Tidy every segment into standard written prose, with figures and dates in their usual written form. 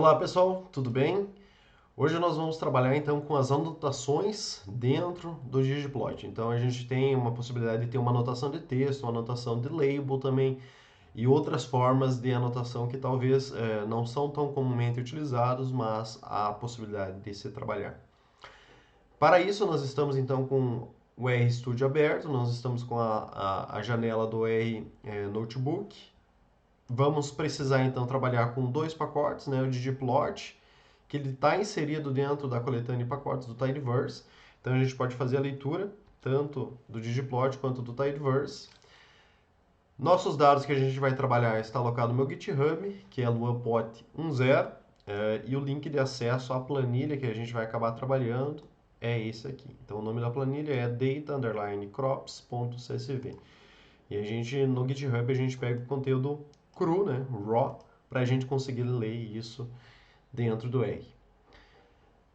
Olá pessoal, tudo bem? Hoje nós vamos trabalhar então com as anotações dentro do ggplot. Então a gente tem uma possibilidade de ter uma anotação de texto, uma anotação de label também e outras formas de anotação que talvez não são tão comumente utilizados, mas há a possibilidade de se trabalhar. Para isso nós estamos então com o RStudio aberto, nós estamos com a janela do R Notebook. Vamos precisar então trabalhar com dois pacotes, né? O ggplot, que ele está inserido dentro da coletânea de pacotes do Tidyverse. Então a gente pode fazer a leitura tanto do ggplot quanto do Tidyverse. Nossos dados que a gente vai trabalhar está alocado no meu GitHub, que é luanpot10, e o link de acesso à planilha que a gente vai acabar trabalhando é esse aqui. Então o nome da planilha é data_crops.csv. E a gente no GitHub a gente pega o conteúdo cru, né, raw, para a gente conseguir ler isso dentro do R.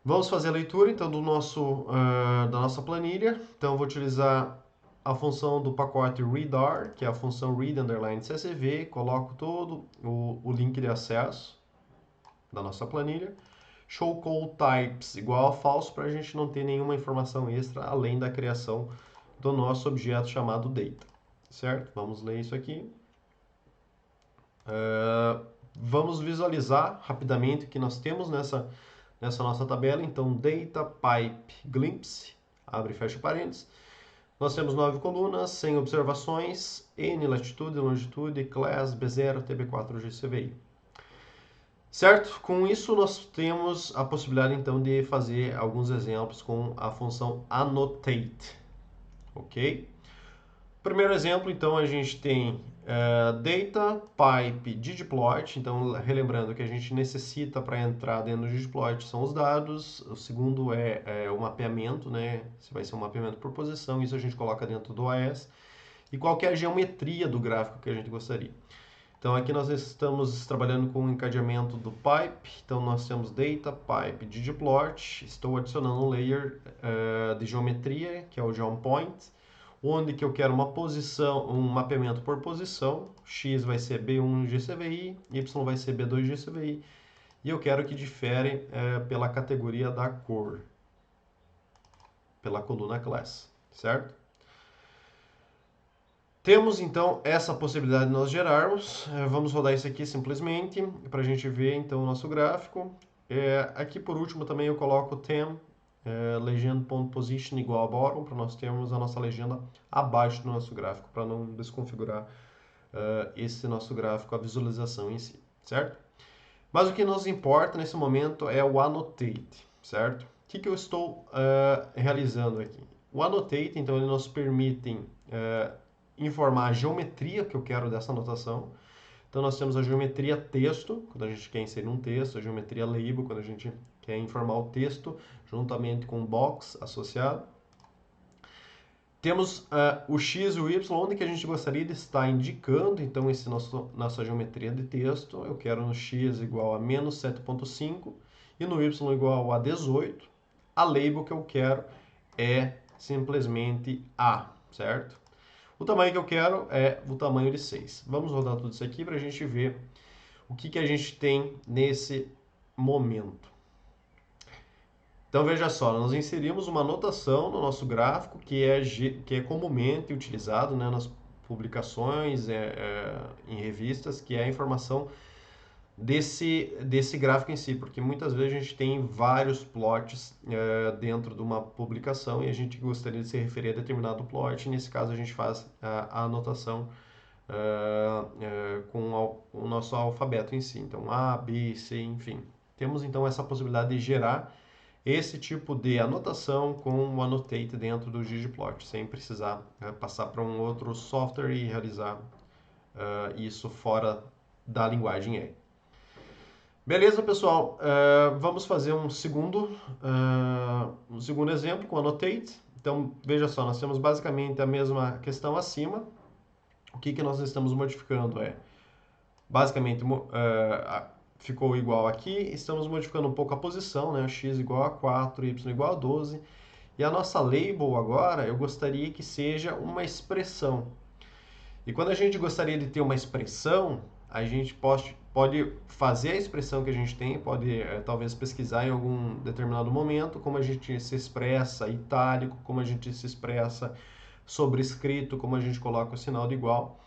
Vamos fazer a leitura então da nossa planilha. Então eu vou utilizar a função do pacote readr, que é a função read_csv, coloco todo o link de acesso da nossa planilha. Show call types igual a false para a gente não ter nenhuma informação extra além da criação do nosso objeto chamado data, certo? Vamos ler isso aqui. Vamos visualizar rapidamente o que nós temos nessa nossa tabela. Então, data pipe glimpse, abre e fecha parênteses. Nós temos 9 colunas, 100 observações, N, latitude, longitude, class, B0, TB4, GCVI. Certo? Com isso, nós temos a possibilidade, então, de fazer alguns exemplos com a função annotate. Ok? Primeiro exemplo, então, a gente tem data pipe ggplot. Então, relembrando que a gente necessita para entrar dentro do ggplot são os dados. O segundo é o mapeamento, né? Se vai ser um mapeamento por posição, isso a gente coloca dentro do AES. E qual que é a geometria do gráfico que a gente gostaria. Então, aqui nós estamos trabalhando com o encadeamento do pipe. Então, nós temos data pipe ggplot. Estou adicionando um layer de geometria, que é o geopoint, onde que eu quero uma posição, um mapeamento por posição. X vai ser B1 GCVI, Y vai ser B2 GCVI. E eu quero que difere pela categoria da cor, pela coluna class, certo? Temos então essa possibilidade de nós gerarmos. Vamos rodar isso aqui simplesmente para a gente ver então o nosso gráfico. Aqui por último também eu coloco tem legend.position igual a bottom, para nós termos a nossa legenda abaixo do nosso gráfico, para não desconfigurar esse nosso gráfico, a visualização em si, certo? Mas o que nos importa nesse momento é o annotate, certo? O que eu estou realizando aqui? O annotate, então, ele nos permite informar a geometria que eu quero dessa anotação. Então, nós temos a geometria texto, quando a gente quer inserir um texto, a geometria label, quando a gente quer informar o texto, juntamente com o box associado. Temos o x e o y, onde que a gente gostaria de estar indicando, então, nossa geometria de texto. Eu quero no x igual a menos 7,5 e no y igual a 18. A label que eu quero é simplesmente A, certo? O tamanho que eu quero é o tamanho de 6. Vamos rodar tudo isso aqui para a gente ver o que a gente tem nesse momento. Então veja só, nós inserimos uma anotação no nosso gráfico que é comumente utilizado, né, nas publicações, em revistas, que é a informação desse gráfico em si, porque muitas vezes a gente tem vários plots dentro de uma publicação e a gente gostaria de se referir a determinado plot, e nesse caso a gente faz a anotação com o nosso alfabeto em si, então A, B, C, enfim. Temos então essa possibilidade de gerar esse tipo de anotação com o annotate dentro do ggplot, sem precisar passar para um outro software e realizar isso fora da linguagem R. Beleza, pessoal? Vamos fazer um segundo exemplo com annotate. Então, veja só, nós temos basicamente a mesma questão acima. O que nós estamos modificando basicamente, ficou igual aqui. Estamos modificando um pouco a posição, né? X igual a 4, Y igual a 12. E a nossa label agora, eu gostaria que seja uma expressão. E quando a gente gostaria de ter uma expressão, a gente pode fazer a expressão que a gente tem, pode talvez pesquisar em algum determinado momento, como a gente se expressa itálico, como a gente se expressa sobrescrito, como a gente coloca o sinal de igual.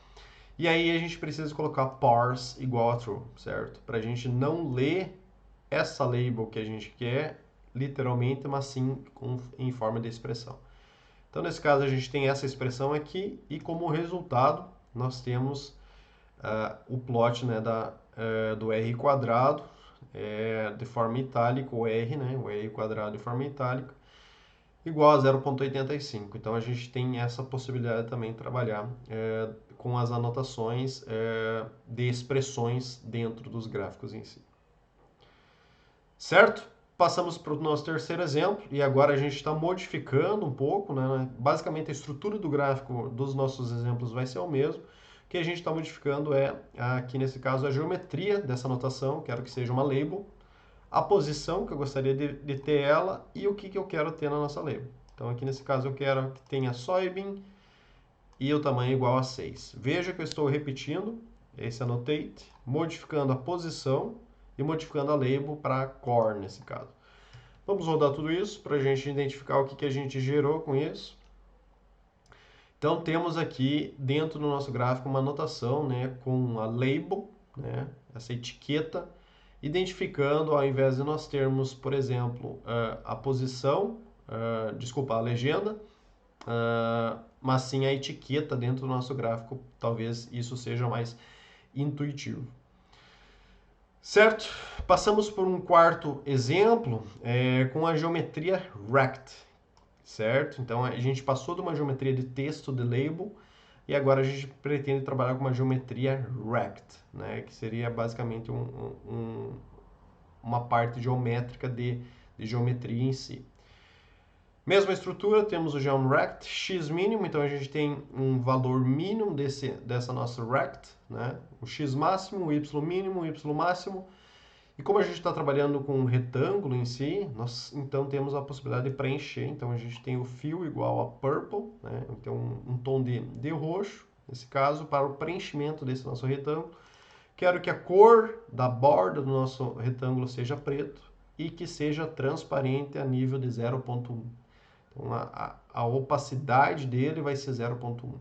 E aí a gente precisa colocar parse igual a true, certo? Para a gente não ler essa label que a gente quer literalmente, mas sim em forma de expressão. Então, nesse caso, a gente tem essa expressão aqui e como resultado nós temos o plot, né, do R quadrado de forma itálica, o R, né, o R quadrado de forma itálica, igual a 0,85. Então, a gente tem essa possibilidade também de trabalhar com as anotações de expressões dentro dos gráficos em si. Certo? Passamos para o nosso terceiro exemplo e agora a gente está modificando um pouco, né? Basicamente a estrutura do gráfico dos nossos exemplos vai ser o mesmo. O que a gente está modificando é, aqui nesse caso, a geometria dessa anotação, quero que seja uma label, a posição que eu gostaria de ter ela e o que eu quero ter na nossa label. Então aqui nesse caso eu quero que tenha soybean e o tamanho igual a 6. Veja que eu estou repetindo esse annotate, modificando a posição e modificando a label para core nesse caso. Vamos rodar tudo isso para a gente identificar o que a gente gerou com isso. Então temos aqui dentro do nosso gráfico uma anotação, né, com a label, né, essa etiqueta, identificando, ao invés de nós termos, por exemplo, a posição, desculpa, a legenda, mas sim a etiqueta dentro do nosso gráfico. Talvez isso seja mais intuitivo. Certo? Passamos por um quarto exemplo com a geometria rect, certo? Então a gente passou de uma geometria de texto de label e agora a gente pretende trabalhar com uma geometria rect, né? Que seria basicamente uma parte geométrica de geometria em si. Mesma estrutura, temos o geomRect, x mínimo, então a gente tem um valor mínimo dessa nossa rect, né? O x máximo, o y mínimo, o y máximo. E como a gente está trabalhando com um retângulo em si, nós então temos a possibilidade de preencher. Então a gente tem o fill igual a purple, né? Então um tom de roxo, nesse caso, para o preenchimento desse nosso retângulo. Quero que a cor da borda do nosso retângulo seja preto e que seja transparente a nível de 0,1. Então, a opacidade dele vai ser 0,1.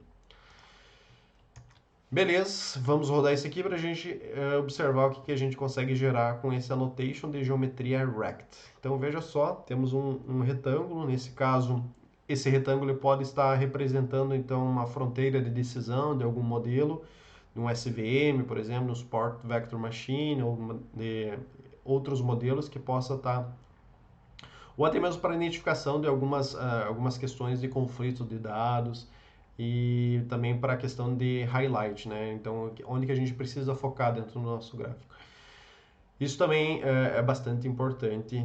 Beleza, vamos rodar isso aqui para a gente observar o que a gente consegue gerar com esse annotation de geometria rect. Então, veja só, temos um retângulo, nesse caso, esse retângulo pode estar representando, então, uma fronteira de decisão de algum modelo, um SVM, por exemplo, no Support Vector Machine, ou de outros modelos que possa estar ou até mesmo para identificação de algumas questões de conflito de dados e também para a questão de highlight, né? Então, onde que a gente precisa focar dentro do nosso gráfico. Isso também é bastante importante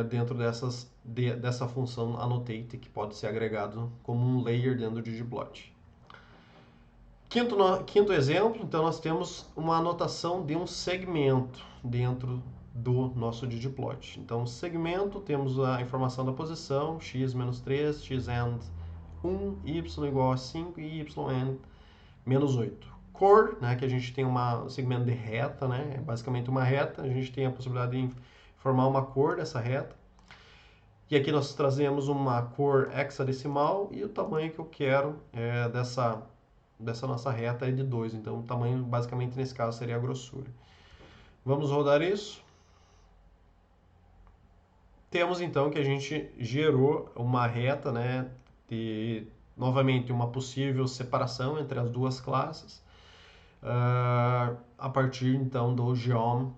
dentro dessa função annotate, que pode ser agregado como um layer dentro do ggplot. Quinto exemplo, então nós temos uma anotação de um segmento dentro do nosso ggplot. Então, segmento, temos a informação da posição, x menos 3, x and 1, y igual a 5 e y and menos 8. Cor, né, que a gente tem um segmento de reta, né, é basicamente uma reta, a gente tem a possibilidade de formar uma cor dessa reta. E aqui nós trazemos uma cor hexadecimal e o tamanho que eu quero dessa nossa reta é de 2, então o tamanho basicamente nesse caso seria a grossura. Vamos rodar isso. Temos então que a gente gerou uma reta, né, de novamente uma possível separação entre as duas classes, a partir então do geom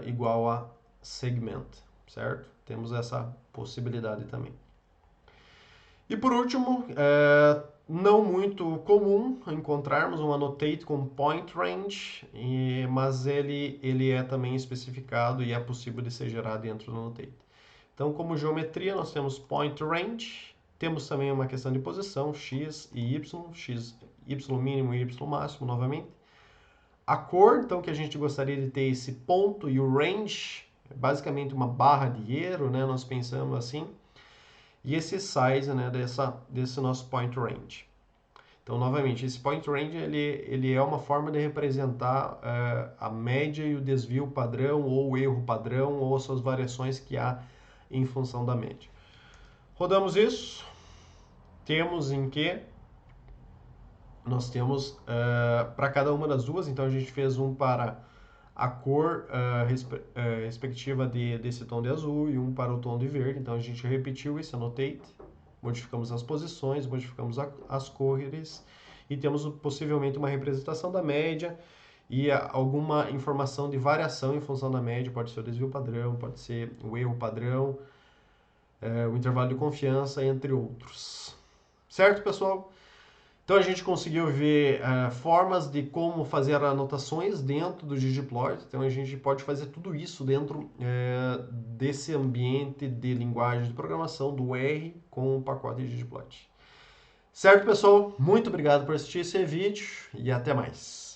igual a segment, certo? Temos essa possibilidade também. E por último, não muito comum encontrarmos um annotate com point range, mas ele é também especificado e é possível de ser gerado dentro do annotate. Então, como geometria, nós temos point range, temos também uma questão de posição, x e y mínimo e y máximo, novamente. A cor, então, que a gente gostaria de ter esse ponto e o range, é basicamente uma barra de erro, né? Nós pensamos assim. E esse size, né, desse nosso point range. Então, novamente, esse point range ele é uma forma de representar a média e o desvio padrão, ou o erro padrão, ou as suas variações que há em função da média. Rodamos isso, temos em que nós temos para cada uma das duas, então a gente fez um para a cor respectiva desse tom de azul e um para o tom de verde, então a gente repetiu esse annotate, modificamos as posições, modificamos as cores e temos possivelmente uma representação da média e alguma informação de variação em função da média, pode ser o desvio padrão, pode ser o erro padrão, o intervalo de confiança, entre outros. Certo, pessoal? Então a gente conseguiu ver formas de como fazer anotações dentro do ggplot. Então a gente pode fazer tudo isso dentro desse ambiente de linguagem de programação do R com o pacote ggplot. Certo, pessoal? Muito obrigado por assistir esse vídeo e até mais.